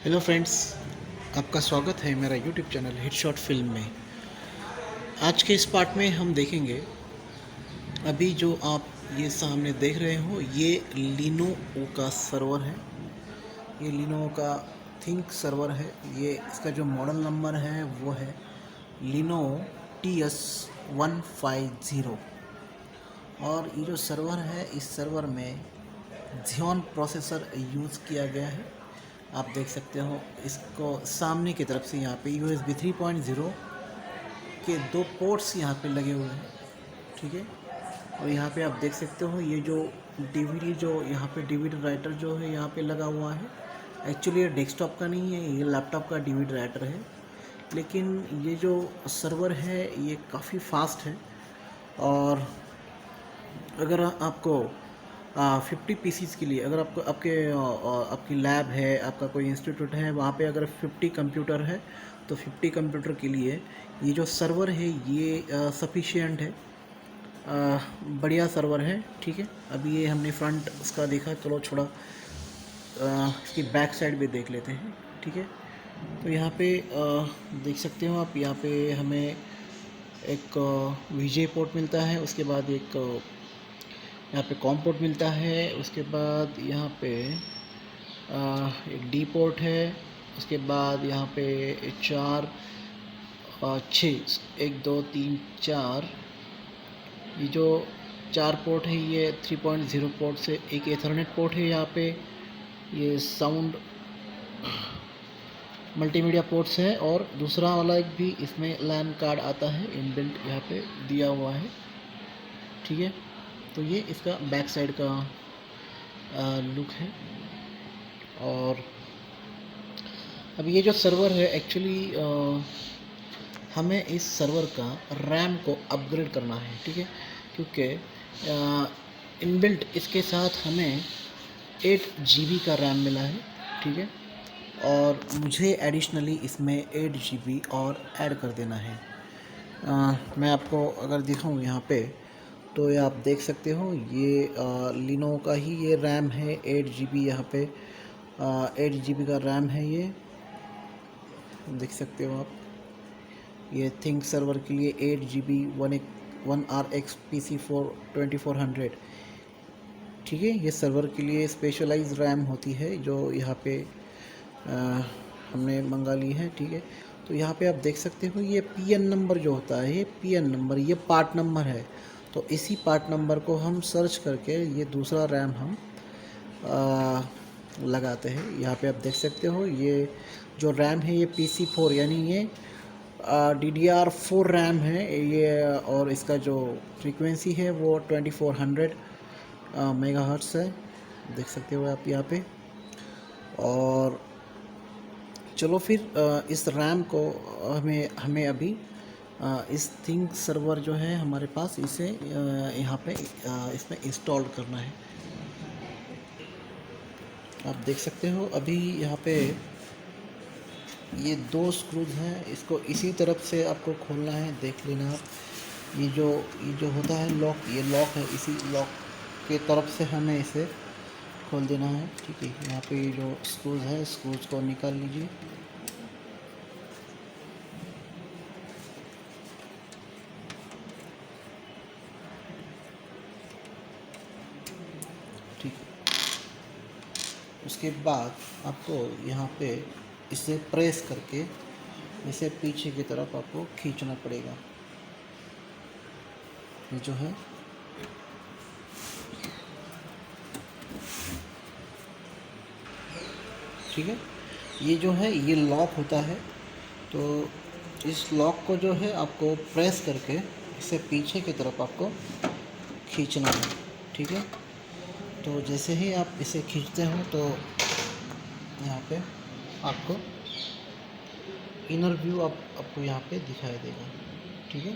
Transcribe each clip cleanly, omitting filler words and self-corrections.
Hello friends, आपका स्वागत है मेरा YouTube channel hit short film में। आज के इस पार्ट में हम देखेंगे, अभी जो आप ये सामने देख रहे हो ये लिनोवो का सर्वर है। ये लिनोवो का थिंक सर्वर है। ये इसका जो मॉडल नंबर है वो है लिनोवो TS150। और ये जो सर्वर है, इस सर्वर में Xeon प्रोसेसर यूज़ किया गया है। आप देख सकते हो इसको सामने की तरफ से यहाँ पे USB 3.0 के दो पोर्ट्स यहाँ पे लगे हुए हैं, ठीक है। और यहाँ पे आप देख सकते हो ये जो DVD, जो यहाँ पे DVD राइटर जो है यहाँ पे लगा हुआ है। एक्चुअली ये डेस्कटॉप का नहीं है, ये लैपटॉप का DVD राइटर है। लेकिन ये जो सर्वर है ये काफ़ी फास्ट है। और अगर आपको 50 पीसीस के लिए, अगर आपको आपकी लैब है, आपका कोई इंस्टीट्यूट है, वहाँ पे अगर 50 कंप्यूटर है तो 50 कंप्यूटर के लिए ये जो सर्वर है ये सफिशिएंट है। बढ़िया सर्वर है, ठीक है। अभी ये हमने फ्रंट उसका देखा, चलो थोड़ा इसकी बैक साइड भी देख लेते हैं, ठीक है। तो यहाँ पे देख सकते हो आप, यहाँ पे हमें एक VJ पोर्ट मिलता है, उसके बाद एक यहाँ पे कॉम पोर्ट मिलता है, उसके बाद यहाँ पे एक D पोर्ट है, उसके बाद यहाँ पे चार छः, 1 2 3 4, ये जो 4 पोर्ट है ये 3.0 पोर्ट से एक एथरनेट पोर्ट है। यहाँ पे ये साउंड मल्टीमीडिया पोर्ट्स है, और दूसरा वाला एक भी इसमें लैन कार्ड आता है, इनबिल्ट यहाँ पे दिया हुआ है, ठीक है। तो ये इसका बैक साइड का लुक है। और अब ये जो सर्वर है एक्चुअली हमें इस सर्वर का रैम को अपग्रेड करना है, ठीक है। क्योंकि इनबिल्ट इसके साथ हमें 8 GB का रैम मिला है, ठीक है। और मुझे एडिशनली इसमें 8 GB और ऐड कर देना है। मैं आपको अगर दिखाऊं यहाँ पे, तो ये आप देख सकते हो ये लिनोवो का ही ये रैम है, 8 GB यहाँ पे 8 GB का रैम है। ये देख सकते हो आप, ये थिंक सर्वर के लिए 8 GB 1 RX PC4 2400, ठीक है। ये सर्वर के लिए स्पेशलाइज रैम होती है जो यहाँ पे हमने मंगा ली है, ठीक है। तो यहाँ पे आप देख सकते हो ये PN नंबर जो होता है, ये PN नंबर, ये पार्ट नंबर है। तो इसी पार्ट नंबर को हम सर्च करके ये दूसरा रैम हम लगाते हैं। यहाँ पे आप देख सकते हो ये जो रैम है ये PC4, यानी ये DDR4 रैम है ये। और इसका जो फ्रीक्वेंसी है वो 2400 मेगाहर्ट्ज़ है, देख सकते हो आप यहाँ पे। और चलो फिर इस रैम को हमें अभी इस थिंक सर्वर जो है हमारे पास, इसे यहाँ पे इसमें इंस्टॉल करना है। आप देख सकते हो अभी यहाँ पे ये 2 स्क्रूज हैं, इसको इसी तरफ से आपको खोलना है, देख लेना आप। ये जो होता है लॉक, ये लॉक है, इसी लॉक के तरफ से हमें इसे खोल देना है, ठीक है। यहाँ पे ये जो स्क्रूज है, स्क्रूज को निकाल लीजिए, ठीक है। उसके बाद आपको यहाँ पे इसे प्रेस करके इसे पीछे की तरफ आपको खींचना पड़ेगा, ये जो है। ठीक है, ये जो है ये लॉक होता है। तो इस लॉक को जो है आपको प्रेस करके इसे पीछे की तरफ आपको खींचना है, ठीक है। तो जैसे ही आप इसे खींचते हो तो यहाँ पे आपको इनर व्यू आपको यहाँ पे दिखाई देगा, ठीक है।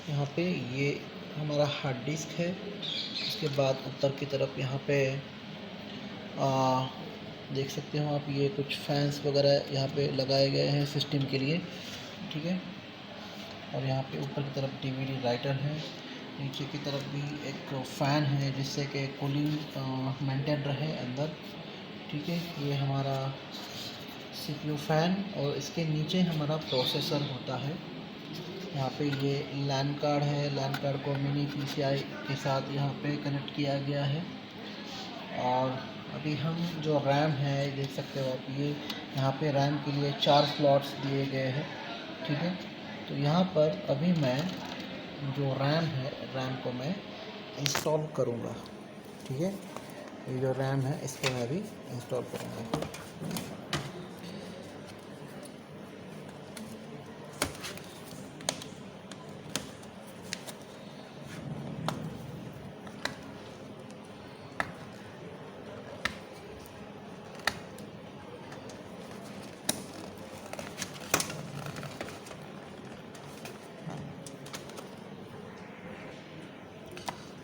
यहाँ पे ये हमारा हार्ड डिस्क है। उसके बाद ऊपर की तरफ यहाँ पे देख सकते हो आप, ये कुछ फैंस वगैरह यहाँ पे लगाए गए हैं सिस्टम के लिए, ठीक है। और यहाँ पे ऊपर की तरफ DVD राइटर है, नीचे की तरफ भी एक फ़ैन है जिससे कि कूलिंग मेंटेन रहे अंदर, ठीक है। ये हमारा CPU फ़ैन और इसके नीचे हमारा प्रोसेसर होता है। यहाँ पे ये लैन कार्ड है, लैन कार्ड को मिनी PCI के साथ यहाँ पे कनेक्ट किया गया है। और अभी हम जो रैम है देख सकते हो आप, ये यहाँ पे रैम के लिए 4 स्लॉट्स दिए गए हैं, ठीक है। तो यहाँ पर अभी मैं जो रैम है, रैम को मैं इंस्टॉल करूँगा, ठीक है। ये जो रैम है इसको मैं अभी इंस्टॉल करूँगा।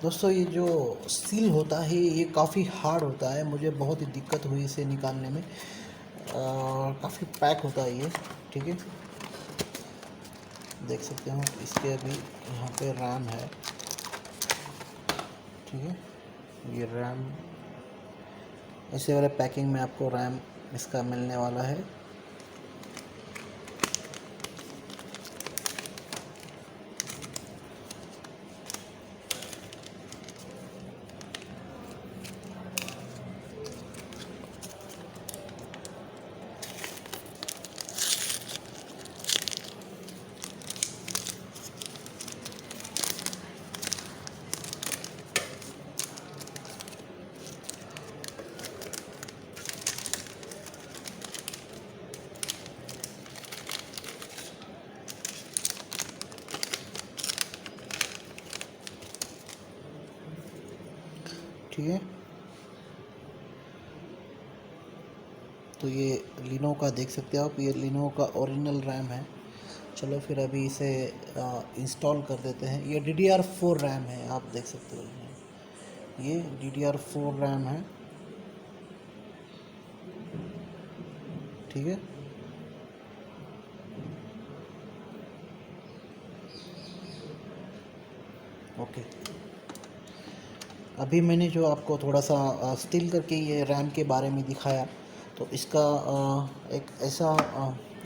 दोस्तों ये जो सील होता है ये काफ़ी हार्ड होता है, मुझे बहुत ही दिक्कत हुई इसे निकालने में। काफ़ी पैक होता है ये, ठीक है। देख सकते हो इसके अभी यहाँ पे रैम है, ठीक है। ये रैम ऐसे वाले पैकिंग में आपको रैम इसका मिलने वाला है। ठीक है, तो ये लिनो का देख सकते हो आप, ये लिनो का ओरिजिनल रैम है। चलो फिर अभी इसे इंस्टॉल कर देते हैं। ये DDR4 रैम है, आप देख सकते हो, ये DDR4 रैम है, ठीक है। ओके, अभी मैंने जो आपको थोड़ा सा स्टिल करके ये रैम के बारे में दिखाया, तो इसका एक ऐसा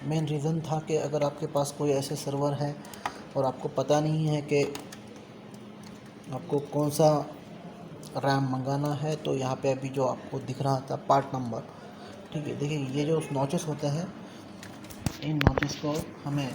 मेन रीज़न था कि अगर आपके पास कोई ऐसे सर्वर है और आपको पता नहीं है कि आपको कौन सा रैम मंगाना है, तो यहाँ पे अभी जो आपको दिख रहा था पार्ट नंबर, ठीक है। देखिए ये जो नॉचेस होते हैं, इन नॉचेस को हमें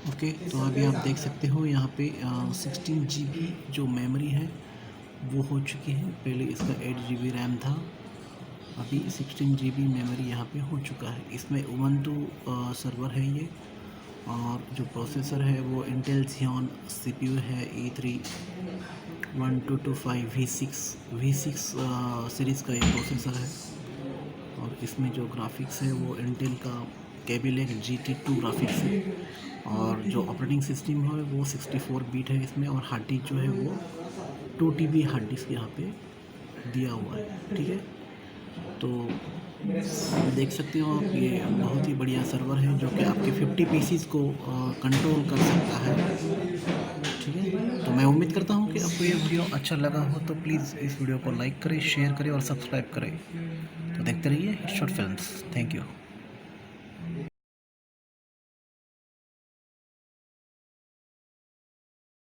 ओके, तो अभी आप देख सकते हो यहाँ पे 16 GB जो मेमोरी है वो हो चुकी है। पहले इसका 8 GB रैम था, अभी 16 GB मेमोरी यहाँ पे हो चुका है। इसमें उबंटू सर्वर है ये, और जो प्रोसेसर है वो इंटेल Xeon CPU है E3-1225 V6 सीरीज़ का ये प्रोसेसर है। और इसमें जो ग्राफिक्स है वो इंटेल का Kaby Lake GT2 ग्राफिक्स है, और जो ऑपरेटिंग सिस्टम है वो 64 बिट है इसमें, और हार्ड डिस्क जो है वो 2 TB हार्ड डिस्क यहाँ पे दिया हुआ है। ठीक है, तो देख सकते हो आप, ये बहुत ही बढ़िया सर्वर है जो कि आपके 50 पीसीस को कंट्रोल कर सकता है। ठीक है, तो मैं उम्मीद करता हूँ कि आपको ये वीडियो अच्छा लगा हो, तो प्लीज़ इस वीडियो को लाइक करें, शेयर करें और सब्सक्राइब करें। तो देखते रहिए हिटशॉट फिल्म्स। Thank you.